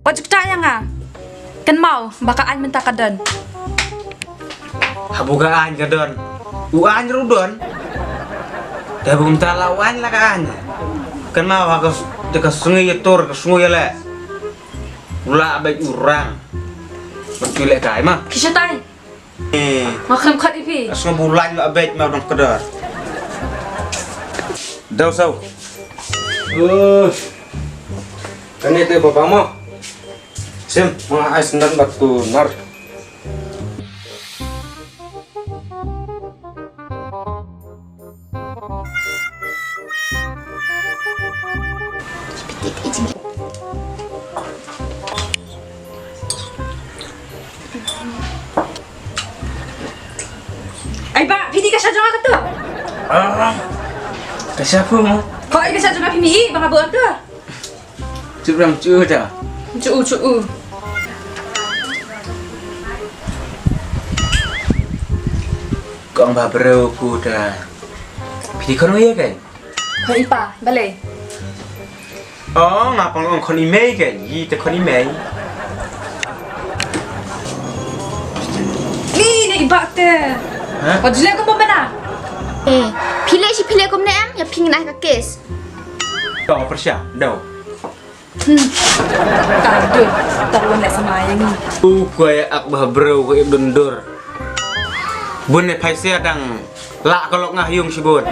Pojok tayang ah. Kan mau bakaan minta kadan. Habugaan ka doon. Uaan ro doon. Dabung talawan lah kan. Kan mau aku dekat sungai tur ke sungai le. Ula baik urang. Berculek kai mah. Kisah tay. Makan kat ipi. Asma bulan la baik mau dong kedar. Dau sau. Kan itu bapak mo. Sim, mga ais dan batu nar. Ay ba, pidi ka siya dyan ka to. Kasi aku mo. Kau ay ka siya dyan pimi, baka buat to. Curang cuda. Cuu. Kau mbak bro kuda. Pidi kono ya kan? Kau ipa, balay. Oh, ngapang ang kon email kan? Yi te kon email. Ni, na iba te. Hah? Kau jelas kau mana? Pilih si pilih kom nem, ya pingin nak kes. Kau persya, dau. Kado, taruhan nak semayang ni. Kaya ak bah bro ko ibdundur. Bun ne paisya dang la kolok ngahyung si bun.